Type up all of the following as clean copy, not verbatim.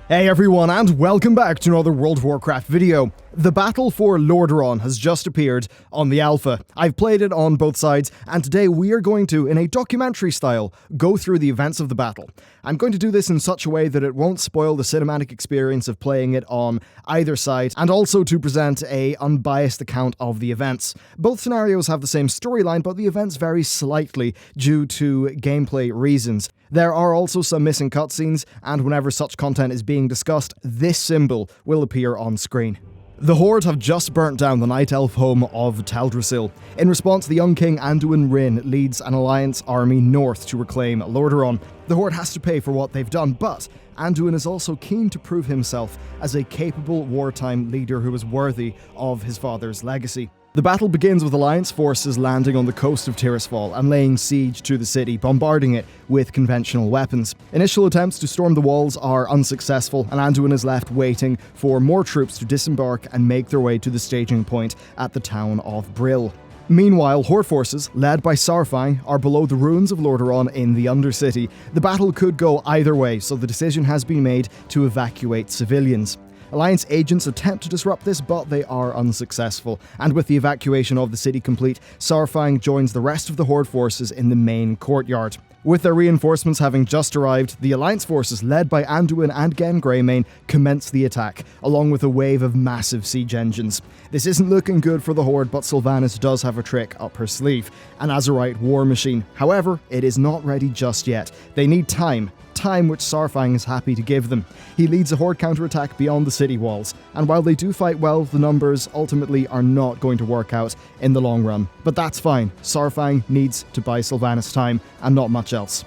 Hey everyone, and welcome back to another World of Warcraft video. The battle for Lordaeron has just appeared on the alpha. I've played it on both sides, and today we are going to, in a documentary style, go through the events of the battle. I'm going to do this in such a way that it won't spoil the cinematic experience of playing it on either side, and also to present a unbiased account of the events. Both scenarios have the same storyline, but the events vary slightly due to gameplay reasons. There are also some missing cutscenes, and whenever such content is being discussed, this symbol will appear on screen. The Horde have just burnt down the Night Elf home of Teldrassil. In response, the young king Anduin Wrynn leads an alliance army north to reclaim Lordaeron. The Horde has to pay for what they've done, but Anduin is also keen to prove himself as a capable wartime leader who is worthy of his father's legacy. The battle begins with Alliance forces landing on the coast of Tirisfal and laying siege to the city, bombarding it with conventional weapons. Initial attempts to storm the walls are unsuccessful, and Anduin is left waiting for more troops to disembark and make their way to the staging point at the town of Brill. Meanwhile, Horde forces, led by Saurfang, are below the ruins of Lordaeron in the Undercity. The battle could go either way, so the decision has been made to evacuate civilians. Alliance agents attempt to disrupt this, but they are unsuccessful, and with the evacuation of the city complete, Saurfang joins the rest of the Horde forces in the main courtyard. With their reinforcements having just arrived, the Alliance forces led by Anduin and Genn Greymane commence the attack, along with a wave of massive siege engines. This isn't looking good for the Horde, but Sylvanas does have a trick up her sleeve, an Azerite war machine. However, it is not ready just yet. They need time which Saurfang is happy to give them. He leads a Horde counterattack beyond the city walls, and while they do fight well, the numbers ultimately are not going to work out in the long run. But that's fine, Saurfang needs to buy Sylvanas time, and not much else.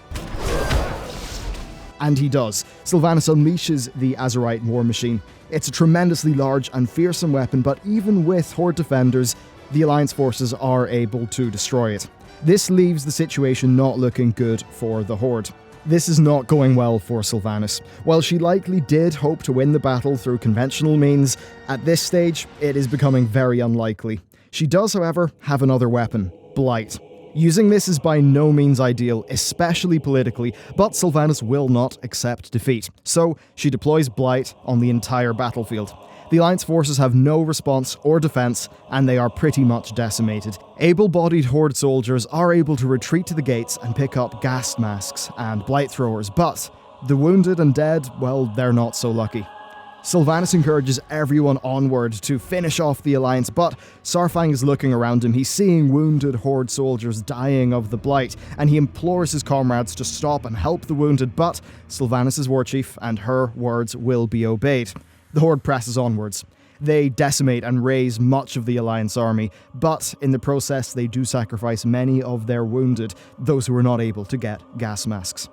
And he does. Sylvanas unleashes the Azerite war machine. It's a tremendously large and fearsome weapon, but even with Horde defenders, the Alliance forces are able to destroy it. This leaves the situation not looking good for the Horde. This is not going well for Sylvanas. While she likely did hope to win the battle through conventional means, at this stage, it is becoming very unlikely. She does, however, have another weapon, Blight. Using this is by no means ideal, especially politically, but Sylvanas will not accept defeat. So, she deploys Blight on the entire battlefield. The Alliance forces have no response or defense, and they are pretty much decimated. Able-bodied Horde soldiers are able to retreat to the gates and pick up gas masks and blight throwers, but the wounded and dead, well, they're not so lucky. Sylvanas encourages everyone onward to finish off the Alliance, but Saurfang is looking around him. He's seeing wounded Horde soldiers dying of the blight, and he implores his comrades to stop and help the wounded, but Sylvanas is war chief, and her words will be obeyed. The Horde presses onwards. They decimate and raze much of the Alliance army, but in the process they do sacrifice many of their wounded, those who were not able to get gas masks.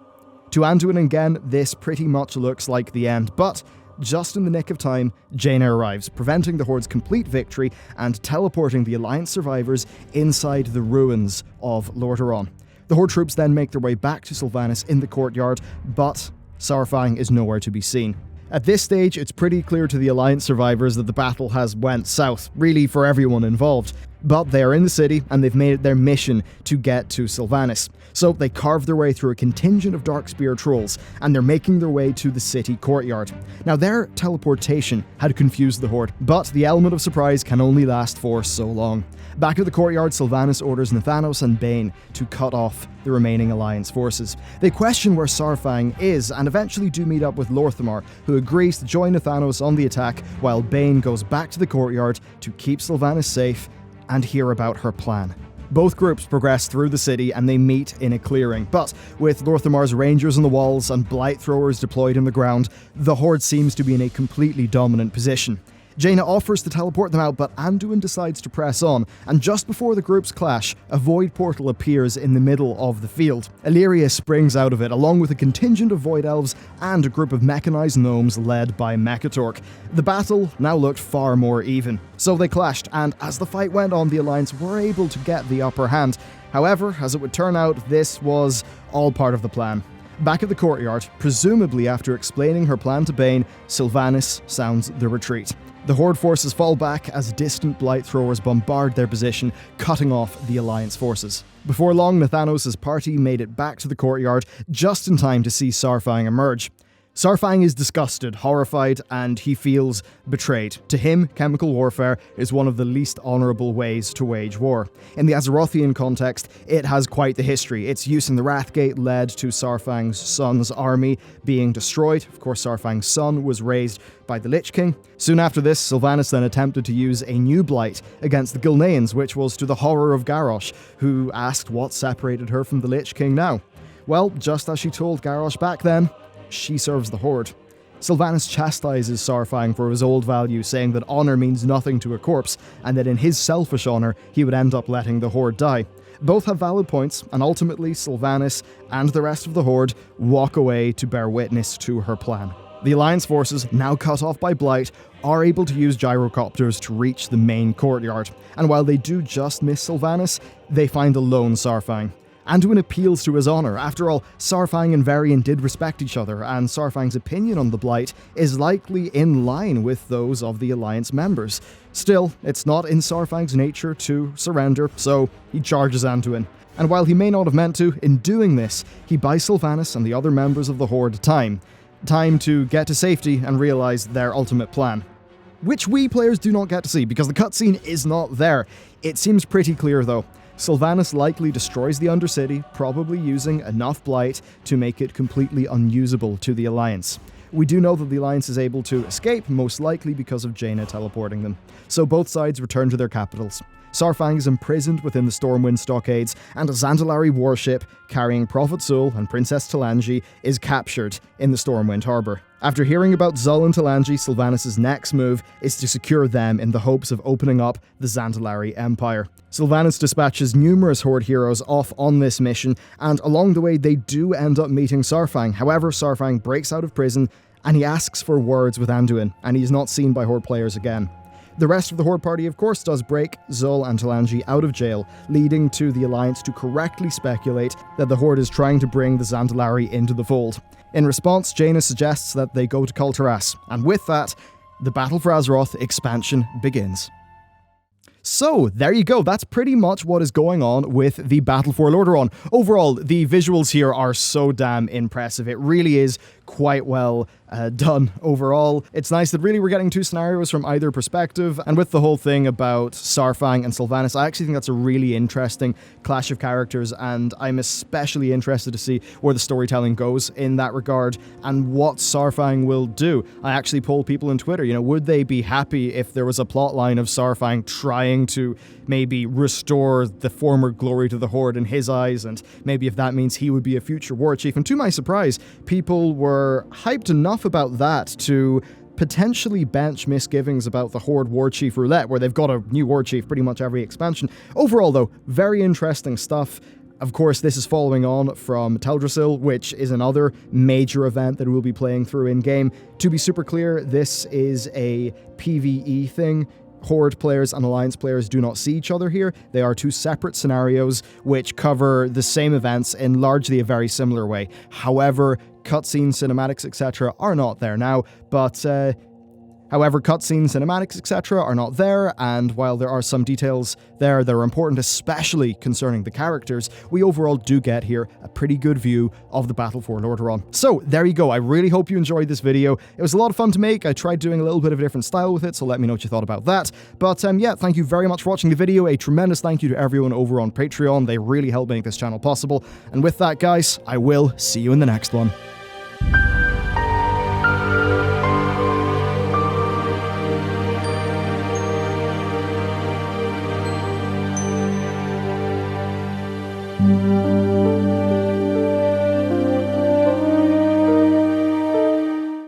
To Anduin and Genn, this pretty much looks like the end, but just in the nick of time, Jaina arrives, preventing the Horde's complete victory and teleporting the Alliance survivors inside the ruins of Lordaeron. The Horde troops then make their way back to Sylvanas in the courtyard, but Saurfang is nowhere to be seen. At this stage, it's pretty clear to the Alliance survivors that the battle has went south, really for everyone involved. But they are in the city, and they've made it their mission to get to Sylvanas. So they carve their way through a contingent of Darkspear trolls, and they're making their way to the city courtyard. Now, their teleportation had confused the Horde, but the element of surprise can only last for so long. Back at the courtyard, Sylvanas orders Nathanos and Bane to cut off the remaining Alliance forces. They question where Saurfang is, and eventually do meet up with Lorthamar, who agrees to join Nathanos on the attack, while Bane goes back to the courtyard to keep Sylvanas safe and hear about her plan. Both groups progress through the city and they meet in a clearing, but with Lorthamar's rangers on the walls and blight throwers deployed on the ground, the Horde seems to be in a completely dominant position. Jaina offers to teleport them out, but Anduin decides to press on, and just before the groups clash, a void portal appears in the middle of the field. Illyria springs out of it, along with a contingent of void elves and a group of mechanized gnomes led by Mechatork. The battle now looked far more even. So they clashed, and as the fight went on, the Alliance were able to get the upper hand. However, as it would turn out, this was all part of the plan. Back at the courtyard, presumably after explaining her plan to Bane, Sylvanas sounds the retreat. The Horde forces fall back as distant blight throwers bombard their position, cutting off the Alliance forces. Before long, Nathanos' party made it back to the courtyard just in time to see Saurfang emerge. Saurfang is disgusted, horrified, and he feels betrayed. To him, chemical warfare is one of the least honourable ways to wage war. In the Azerothian context, it has quite the history. Its use in the Wrathgate led to Saurfang's son's army being destroyed. Of course, Saurfang's son was raised by the Lich King. Soon after this, Sylvanas then attempted to use a new blight against the Gilneans, which was to the horror of Garrosh, who asked what separated her from the Lich King now. Well, just as she told Garrosh back then, she serves the Horde. Sylvanas chastises Saurfang for his old values, saying that honour means nothing to a corpse, and that in his selfish honour, he would end up letting the Horde die. Both have valid points, and ultimately Sylvanas and the rest of the Horde walk away to bear witness to her plan. The Alliance forces, now cut off by Blight, are able to use gyrocopters to reach the main courtyard, and while they do just miss Sylvanas, they find a lone Saurfang. Anduin appeals to his honour. After all, Saurfang and Varian did respect each other, and Saurfang's opinion on the Blight is likely in line with those of the Alliance members. Still, it's not in Saurfang's nature to surrender, so he charges Anduin. And while he may not have meant to, in doing this, he buys Sylvanas and the other members of the Horde time to get to safety and realise their ultimate plan. Which we players do not get to see, because the cutscene is not there. It seems pretty clear though. Sylvanas likely destroys the Undercity, probably using enough Blight to make it completely unusable to the Alliance. We do know that the Alliance is able to escape, most likely because of Jaina teleporting them. So both sides return to their capitals. Saurfang is imprisoned within the Stormwind stockades, and a Zandalari warship carrying Prophet Zul and Princess Talanji is captured in the Stormwind harbour. After hearing about Zul and Talanji, Sylvanas' next move is to secure them in the hopes of opening up the Zandalari Empire. Sylvanas dispatches numerous Horde heroes off on this mission, and along the way they do end up meeting Saurfang. However, Saurfang breaks out of prison, and he asks for words with Anduin, and he is not seen by Horde players again. The rest of the Horde party, of course, does break Zul and Talanji out of jail, leading to the Alliance to correctly speculate that the Horde is trying to bring the Zandalari into the fold. In response, Jaina suggests that they go to Kul Tiras, and with that, the Battle for Azeroth expansion begins. So, there you go, that's pretty much what is going on with the Battle for Lordaeron. Overall, the visuals here are so damn impressive. It really is quite well done overall. It's nice that really we're getting two scenarios from either perspective, and with the whole thing about Saurfang and Sylvanas, I actually think that's a really interesting clash of characters, and I'm especially interested to see where the storytelling goes in that regard, and what Saurfang will do. I actually polled people on Twitter, would they be happy if there was a plotline of Saurfang trying to maybe restore the former glory to the Horde in his eyes, and maybe if that means he would be a future war chief. And to my surprise, people were hyped enough about that to potentially bench misgivings about the Horde War Chief roulette, where they've got a new War Chief pretty much every expansion. Overall though, very interesting stuff. Of course, this is following on from Teldrassil, which is another major event that we'll be playing through in-game. To be super clear, this is a PvE thing. Horde players and Alliance players do not see each other here. They are two separate scenarios which cover the same events in largely a very similar way. However, cutscenes, cinematics, etc. are not there now, but and while there are some details there that are important, especially concerning the characters, we overall do get here a pretty good view of the Battle for Lordaeron. So, there you go. I really hope you enjoyed this video. It was a lot of fun to make. I tried doing a little bit of a different style with it, so let me know what you thought about that. But yeah, thank you very much for watching the video. A tremendous thank you to everyone over on Patreon. They really help make this channel possible. And with that, guys, I will see you in the next one.